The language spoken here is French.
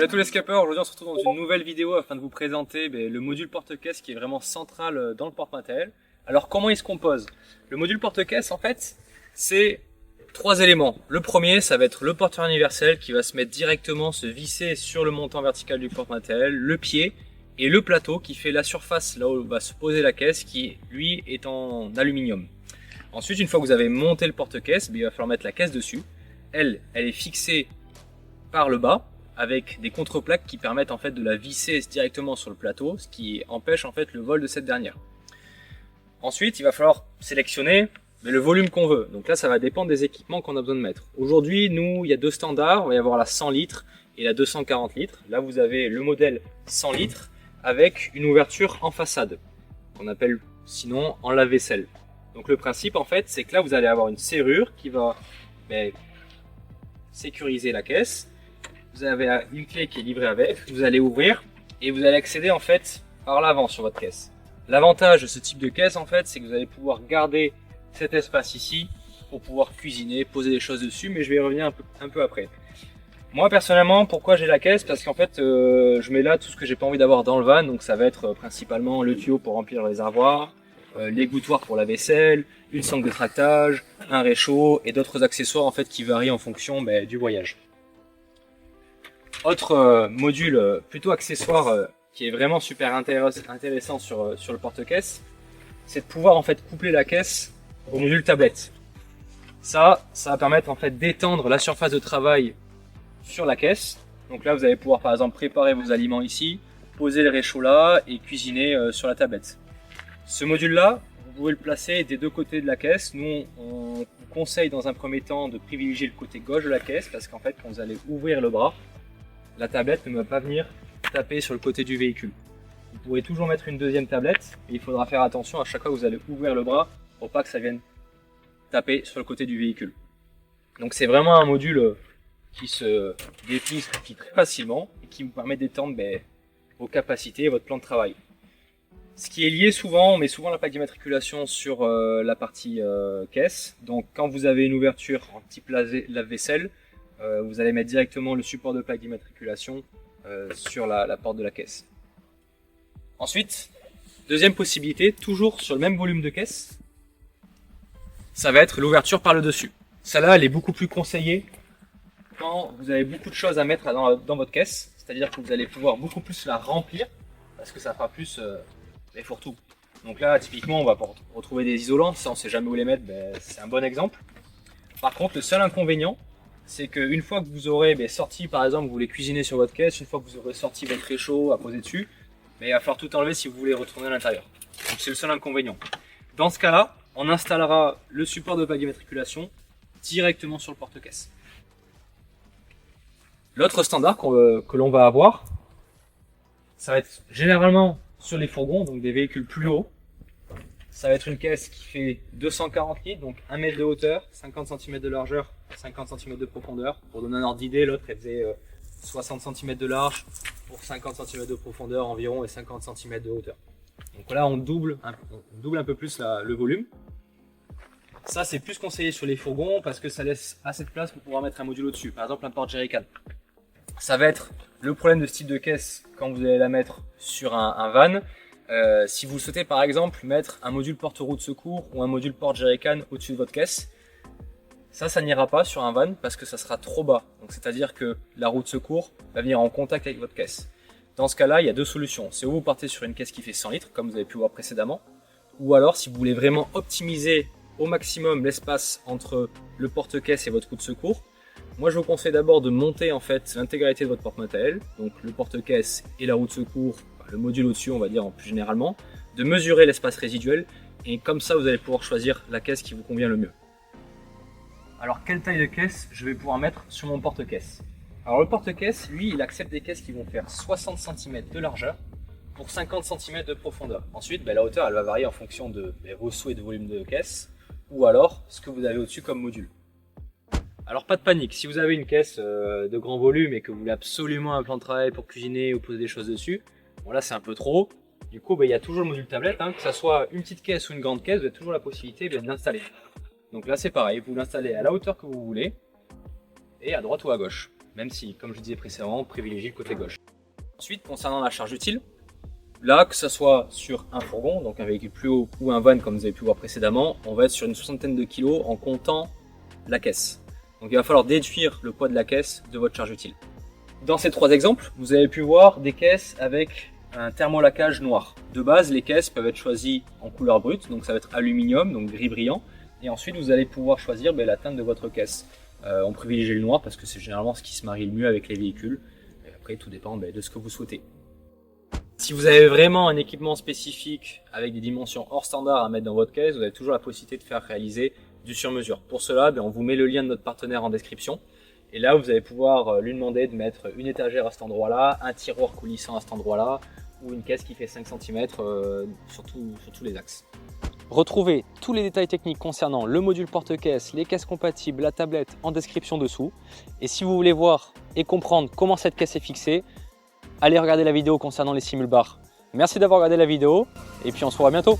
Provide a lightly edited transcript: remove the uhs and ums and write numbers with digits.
Salut à tous les scapers, aujourd'hui on se retrouve dans une nouvelle vidéo afin de vous présenter le module porte-caisse qui est vraiment central dans le porte-matériel. Alors comment il se compose? Le module porte-caisse en fait c'est trois éléments. Le premier ça va être le porteur universel qui va se mettre directement, se visser sur le montant vertical du porte-matériel, le pied et le plateau qui fait la surface là où va se poser la caisse qui lui est en aluminium. Ensuite une fois que vous avez monté le porte-caisse, il va falloir mettre la caisse dessus. Elle est fixée par le bas avec des contreplaques qui permettent en fait de la visser directement sur le plateau, ce qui empêche en fait le vol de cette dernière. Ensuite, il va falloir sélectionner le volume qu'on veut. Donc là, ça va dépendre des équipements qu'on a besoin de mettre. Aujourd'hui, nous, il y a deux standards. Il va y avoir la 100 litres et la 240 litres. Là, vous avez le modèle 100 litres avec une ouverture en façade, qu'on appelle sinon en lave-vaisselle. Donc le principe, en fait, c'est que là, vous allez avoir une serrure qui va sécuriser la caisse. Vous avez une clé qui est livrée avec, vous allez ouvrir et vous allez accéder en fait par l'avant sur votre caisse. L'avantage de ce type de caisse en fait, c'est que vous allez pouvoir garder cet espace ici pour pouvoir cuisiner, poser des choses dessus, mais je vais y revenir un peu après. Moi personnellement, pourquoi j'ai la caisse? Parce qu'en fait, je mets là tout ce que j'ai pas envie d'avoir dans le van, donc ça va être principalement le tuyau pour remplir le réservoir, l'égouttoir pour la vaisselle, une sangle de tractage, un réchaud et d'autres accessoires en fait qui varient en fonction du voyage. Autre module plutôt accessoire qui est vraiment super intéressant sur le porte-caisse, c'est de pouvoir en fait coupler la caisse au module tablette. Ça va permettre en fait d'étendre la surface de travail sur la caisse. Donc là vous allez pouvoir par exemple préparer vos aliments ici, poser le réchaud là et cuisiner sur la tablette. Ce module là, vous pouvez le placer des deux côtés de la caisse. Nous on vous conseille dans un premier temps de privilégier le côté gauche de la caisse parce qu'en fait quand vous allez ouvrir le bras, la tablette ne va pas venir taper sur le côté du véhicule. Vous pourrez toujours mettre une deuxième tablette, mais il faudra faire attention à chaque fois que vous allez ouvrir le bras pour pas que ça vienne taper sur le côté du véhicule. Donc c'est vraiment un module qui se déplie très facilement et qui vous permet d'étendre vos capacités et votre plan de travail. Ce qui est lié souvent, on met souvent la plaque d'immatriculation sur la partie caisse. Donc quand vous avez une ouverture en type lave-vaisselle, vous allez mettre directement le support de plaque d'immatriculation sur la porte de la caisse. Ensuite, deuxième possibilité, toujours sur le même volume de caisse, ça va être l'ouverture par le dessus. Celle-là, elle est beaucoup plus conseillée quand vous avez beaucoup de choses à mettre dans votre caisse, c'est-à-dire que vous allez pouvoir beaucoup plus la remplir, parce que ça fera plus fourre-tout. Donc là, typiquement, on va retrouver des isolants, ça on sait jamais où les mettre, c'est un bon exemple. Par contre, le seul inconvénient, c'est qu'une fois que vous aurez sorti, par exemple, vous voulez cuisiner sur votre caisse, une fois que vous aurez sorti votre réchaud à poser dessus, il va falloir tout enlever si vous voulez retourner à l'intérieur. Donc c'est le seul inconvénient. Dans ce cas-là, on installera le support de plaque d'immatriculation directement sur le porte-caisse. L'autre standard que l'on va avoir, ça va être généralement sur les fourgons, donc des véhicules plus hauts. Ça va être une caisse qui fait 240 litres, donc 1 mètre de hauteur, 50 cm de largeur, 50 cm de profondeur. Pour donner un ordre d'idée, l'autre elle faisait 60 cm de large pour 50 cm de profondeur environ et 50 cm de hauteur. Donc là on double un peu plus le volume. Ça c'est plus conseillé sur les fourgons parce que ça laisse assez de place pour pouvoir mettre un module au-dessus, par exemple un porte-jerrycan. Ça va être le problème de ce type de caisse quand vous allez la mettre sur un van. Si vous souhaitez par exemple mettre un module porte-roue de secours ou un module porte-jerrycan au-dessus de votre caisse, ça n'ira pas sur un van parce que ça sera trop bas. Donc c'est-à-dire que la roue de secours va venir en contact avec votre caisse. Dans ce cas-là, il y a deux solutions. C'est où vous partez sur une caisse qui fait 100 litres, comme vous avez pu voir précédemment, ou alors si vous voulez vraiment optimiser au maximum l'espace entre le porte-caisse et votre roue de secours, moi je vous conseille d'abord de monter en fait l'intégralité de votre porte-matériel, donc le porte-caisse et la roue de secours, le module au-dessus on va dire plus généralement, de mesurer l'espace résiduel et comme ça vous allez pouvoir choisir la caisse qui vous convient le mieux. Alors quelle taille de caisse je vais pouvoir mettre sur mon porte-caisse? Alors le porte-caisse, lui, il accepte des caisses qui vont faire 60 cm de largeur pour 50 cm de profondeur. Ensuite, la hauteur elle va varier en fonction de vos souhaits de volume de caisse ou alors ce que vous avez au-dessus comme module. Alors pas de panique, si vous avez une caisse de grand volume et que vous voulez absolument un plan de travail pour cuisiner ou poser des choses dessus, bon là c'est un peu trop. Du coup il y a toujours le module tablette, que ce soit une petite caisse ou une grande caisse, vous avez toujours la possibilité de l'installer. Donc là c'est pareil, vous l'installez à la hauteur que vous voulez et à droite ou à gauche. même si, comme je disais précédemment, on privilégie le côté gauche. Ensuite, concernant la charge utile, là, que ce soit sur un fourgon, donc un véhicule plus haut, ou un van, comme vous avez pu voir précédemment, on va être sur une soixantaine de kilos en comptant la caisse. Donc il va falloir déduire le poids de la caisse de votre charge utile. Dans ces 3 exemples, vous avez pu voir des caisses avec un thermolacage noir. De base, les caisses peuvent être choisies en couleur brute, donc ça va être aluminium, donc gris brillant. Et ensuite, vous allez pouvoir choisir la teinte de votre caisse. On privilégie le noir parce que c'est généralement ce qui se marie le mieux avec les véhicules. Et après, tout dépend de ce que vous souhaitez. Si vous avez vraiment un équipement spécifique avec des dimensions hors standard à mettre dans votre caisse, vous avez toujours la possibilité de faire réaliser du sur-mesure. Pour cela, on vous met le lien de notre partenaire en description. Et là, vous allez pouvoir lui demander de mettre une étagère à cet endroit-là, un tiroir coulissant à cet endroit-là, ou une caisse qui fait 5 cm sur tous les axes. Retrouvez tous les détails techniques concernant le module porte-caisse, les caisses compatibles, la tablette en description dessous. Et si vous voulez voir et comprendre comment cette caisse est fixée, allez regarder la vidéo concernant les simul-bars. Merci d'avoir regardé la vidéo et puis on se revoit bientôt.